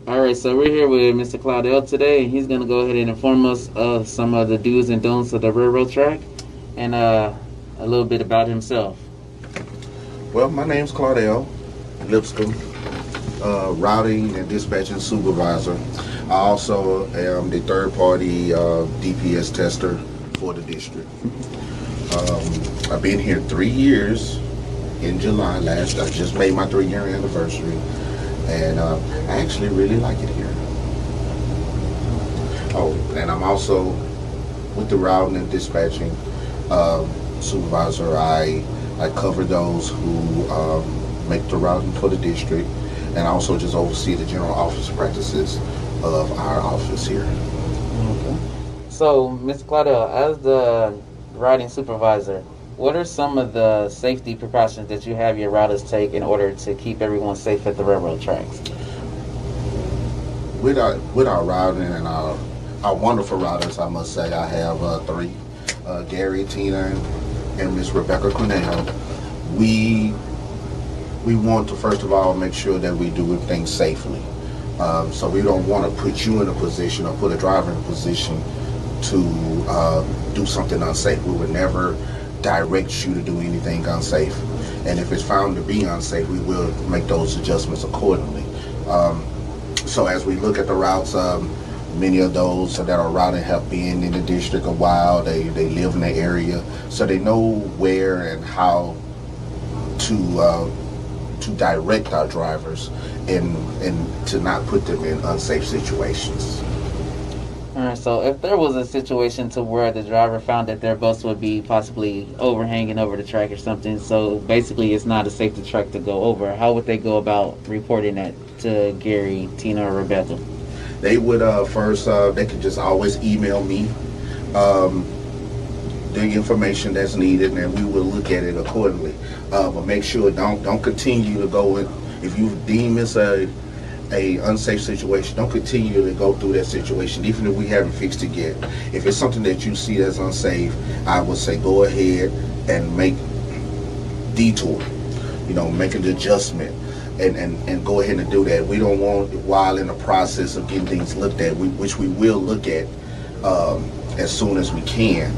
All right, so we're here with Mr. Claudel today, and he's going to go ahead and inform us of some of the do's and don'ts of the railroad track and a little bit about himself. Well, my name's Claudel Lipscomb, routing and dispatching supervisor. I also am the third-party DPS tester for the district. I've been here 3 years in July last. I just made my 3-year anniversary, and I actually really like it here. Oh, and I'm also with the routing and dispatching supervisor. I cover those who make the routing for the district, and I also just oversee the general office practices of our office here. Okay. So, Mr. Claudel, as the routing supervisor, what are some of the safety precautions that you have your routers take in order to keep everyone safe at the railroad tracks? With our routing and our wonderful routers, I must say, I have 3, Gary, Tina, and Miss Rebecca Cornell. We want to first of all make sure that we do things safely. So we don't want to put you in a position or put a driver in a position to do something unsafe. We would never direct you to do anything unsafe. And if it's found to be unsafe, we will make those adjustments accordingly. So as we look at the routes, many of those that are routing have been in the district a while. They live in the area, so they know where and how to direct our drivers and to not put them in unsafe situations. All right, so if there was a situation to where the driver found that their bus would be possibly overhanging over the track or something, so basically it's not a safety track to go over, how would they go about reporting that to Gary, Tina, or Rebecca? They would first, they could just always email me the information that's needed, and we will look at it accordingly. But make sure don't continue to go in. If you deem it's a unsafe situation, don't continue to go through that situation, even if we haven't fixed it yet. If it's something that you see that's unsafe, I would say go ahead and make detour. Make an adjustment. And go ahead and do that. We don't want, while in the process of getting things looked at, which we will look at as soon as we can.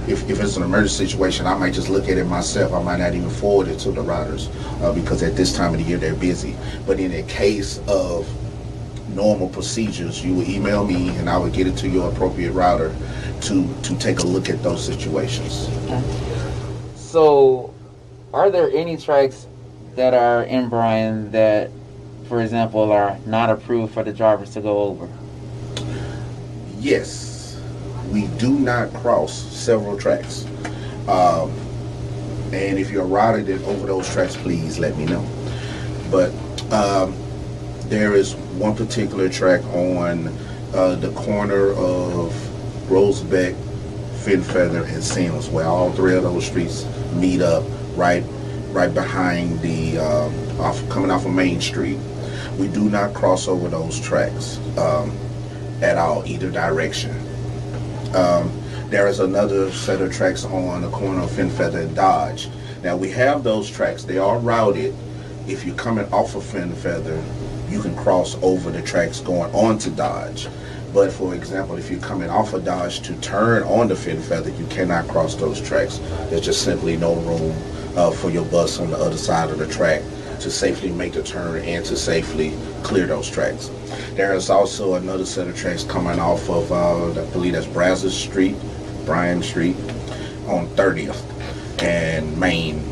If it's an emergency situation, I might just look at it myself. I might not even forward it to the routers because at this time of the year they're busy. But in a case of normal procedures, you would email me and I would get it to your appropriate router to take a look at those situations. So, are there any tracks that are in Bryan that, for example, are not approved for the drivers to go over? Yes, we do not cross several tracks. And if you're routed over those tracks, please let me know. But there is one particular track on the corner of Rosebeck, Finfeather, and Sims, where all 3 of those streets meet up right behind the coming off of Main Street. We do not cross over those tracks at all, either direction. There is another set of tracks on the corner of Finfeather and Dodge. Now we have those tracks. They are routed. If you're coming off of Finfeather, you can cross over the tracks going on to Dodge. But for example, if you're coming off of Dodge to turn on the Finfeather, you cannot cross those tracks. There's just simply no room for your bus on the other side of the track to safely make the turn and to safely clear those tracks. There is also another set of tracks coming off of, I believe that's Bryan Street on 30th and Main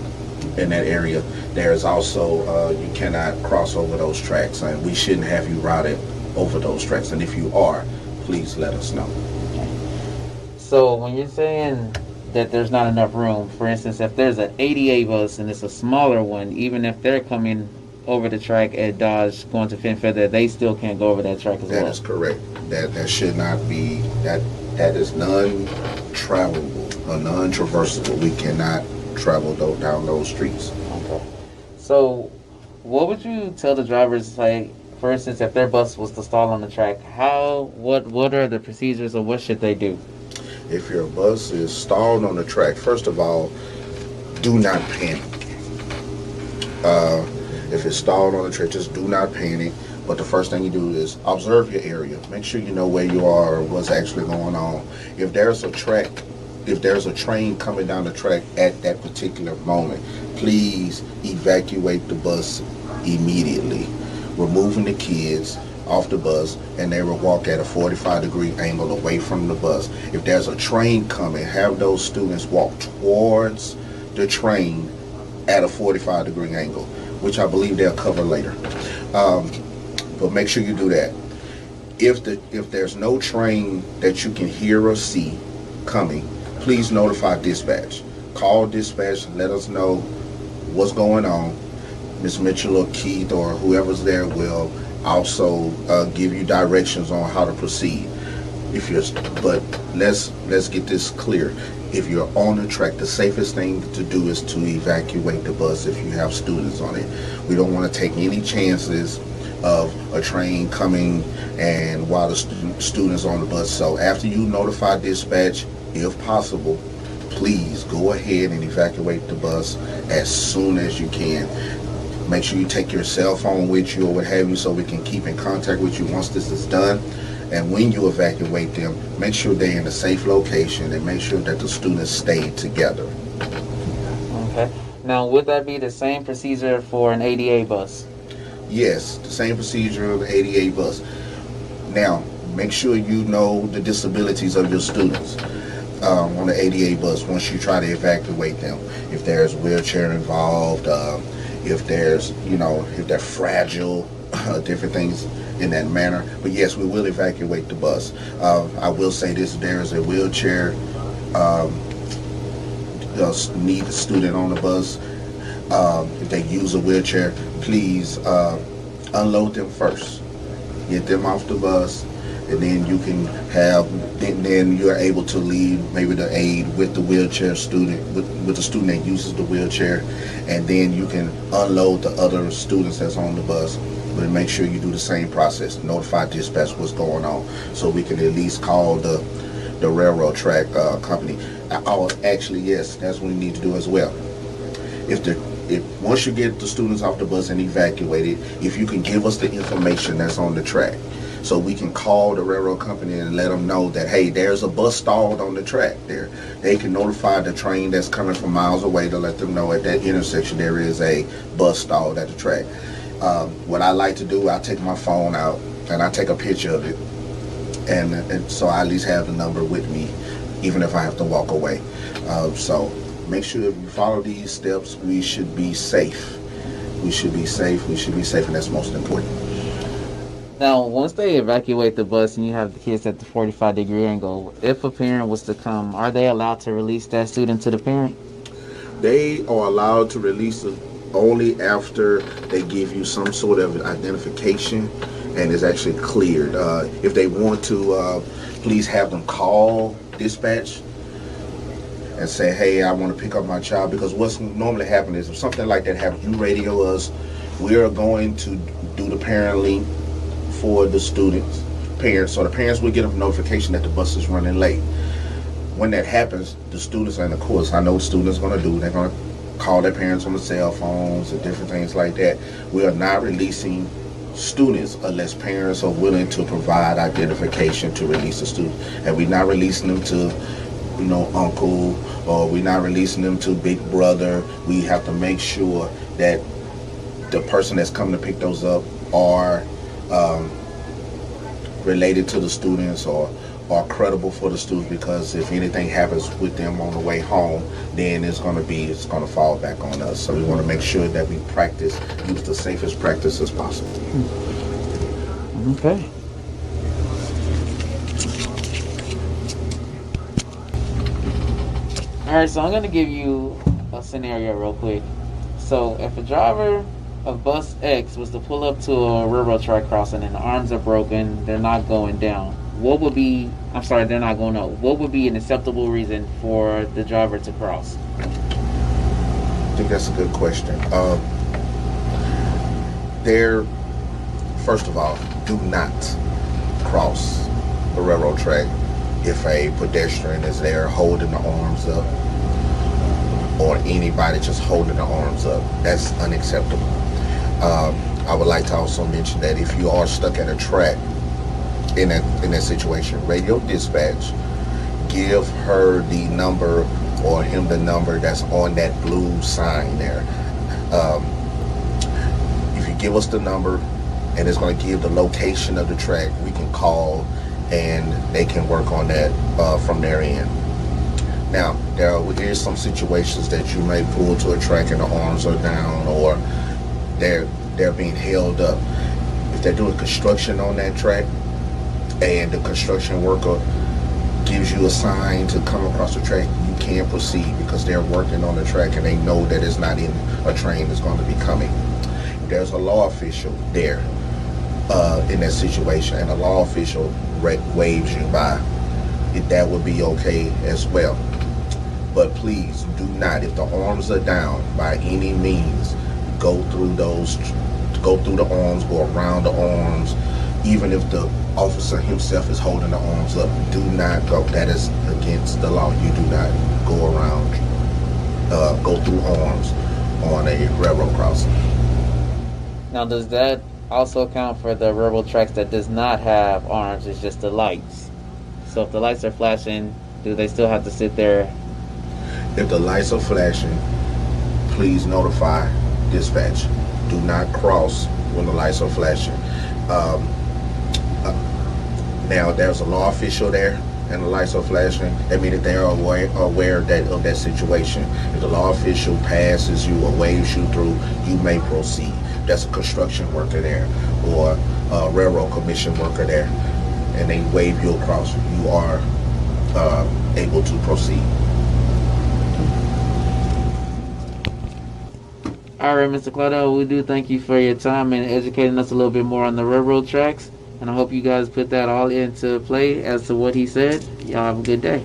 in that area. There is also, you cannot cross over those tracks, and we shouldn't have you routed over those tracks. And if you are, please let us know. So when you're saying that there's not enough room, for instance, if there's an 88 bus and it's a smaller one, even if they're coming over the track at Dodge going to Finfeather, they still can't go over that track as well. That is correct. That should not be, that is non-travelable or non-traversable. We cannot travel down those streets. Okay. So what would you tell the drivers, like, for instance, if their bus was to stall on the track, what are the procedures, or what should they do? If your bus is stalled on the track, first of all, do not panic. If it's stalled on the track, just do not panic. But the first thing you do is observe your area. Make sure you know where you are, what's actually going on. If there's a track, if there's a train coming down the track at that particular moment, please evacuate the bus immediately. Removing the kids off the bus, and they will walk at a 45-degree angle away from the bus. If there's a train coming, have those students walk towards the train at a 45-degree angle, which I believe they'll cover later. Um, but make sure you do that. If there's no train that you can hear or see coming, please notify dispatch. Call dispatch, let us know what's going on. Miss Mitchell or Keith or whoever's there will also give you directions on how to proceed. If you're, but let's get this clear. If you're on the track, the safest thing to do is to evacuate the bus if you have students on it. We don't want to take any chances of a train coming and while the students on the bus. So after you notify dispatch, if possible, please go ahead and evacuate the bus as soon as you can. Make sure you take your cell phone with you or what have you so we can keep in contact with you once this is done. And when you evacuate them, make sure they're in a safe location and make sure that the students stay together. Okay. Now, would that be the same procedure for an ADA bus? Yes, the same procedure of the ADA bus. Now, make sure you know the disabilities of your students on the ADA bus once you try to evacuate them. If there's wheelchair involved, if there's, if they're fragile, different things in that manner. But yes, we will evacuate the bus. I will say this, there is a wheelchair need a student on the bus. If they use a wheelchair, please unload them first. Get them off the bus, and then you can then you're able to leave maybe the aide with the wheelchair student, with the student that uses the wheelchair, and then you can unload the other students that's on the bus. But make sure you do the same process. Notify dispatch what's going on, so we can at least call the railroad track company. Actually, yes, that's what we need to do as well. If once you get the students off the bus and evacuated, if you can give us the information that's on the track, so we can call the railroad company and let them know that, hey, there's a bus stalled on the track there. They can notify the train that's coming from miles away to let them know at that intersection there is a bus stalled at the track. What I like to do, I take my phone out and I take a picture of it, and so I at least have the number with me, even if I have to walk away. So make sure if you follow these steps, we should be safe. We should be safe, and that's most important. Now, once they evacuate the bus and you have the kids at the 45-degree angle, if a parent was to come, are they allowed to release that student to the parent? They are allowed to release it only after they give you some sort of identification and it's actually cleared. If they want to, please have them call dispatch and say, hey, I want to pick up my child, because what's normally happening is if something like that happens, you radio us. We are going to do the parent link for the parents, so the parents will get a notification that the bus is running late. When that happens, the students, and of course I know what students are going to do, they're going to call their parents on the cell phones and different things like that. We are not releasing students unless parents are willing to provide identification to release the student. And we're not releasing them to, uncle, or we're not releasing them to big brother. We have to make sure that the person that's coming to pick those up are related to the students or are credible for the students, because if anything happens with them on the way home, then it's going to fall back on us. So we want to make sure that we use the safest practices possible. Okay. All right, so I'm going to give you a scenario real quick. So if a driver of bus X was to pull up to a railroad track crossing and the arms are broken, they're not going down, they're not going up, what would be an acceptable reason for the driver to cross? I think that's a good question. First of all, do not cross the railroad track if a pedestrian is there holding the arms up, or anybody just holding the arms up. That's unacceptable. I would like to also mention that if you are stuck at a track in that situation, radio dispatch, give her the number or him the number that's on that blue sign there. Um, if you give us the number and it's going to give the location of the track, we can call and they can work on that from their end. Now, is some situations that you may pull to a track and the arms are down or they're being held up. If they're doing construction on that track and the construction worker gives you a sign to come across the track, you can't proceed because they're working on the track and they know that it's not in a train that's going to be coming. There's a law official there in that situation, and a law official waves you by. That would be okay as well. But please do not, if the arms are down, by any means, go through the arms, go around the arms. Even if the officer himself is holding the arms up, do not go. That is against the law. You do not go around, go through arms on a railroad crossing. Now, does that also account for the railroad tracks that does not have arms? It's just the lights. So if the lights are flashing, do they still have to sit there? If the lights are flashing, please notify dispatch. Do not cross when the lights are flashing. Now, there's a law official there and the lights are flashing. That means that they are aware of that situation. If the law official passes you or waves you through, you may proceed. That's a construction worker there or a railroad commission worker there, and they wave you across. You are able to proceed. All right, Mr. Claudel, we do thank you for your time and educating us a little bit more on the railroad tracks. And I hope you guys put that all into play as to what he said. Y'all have a good day.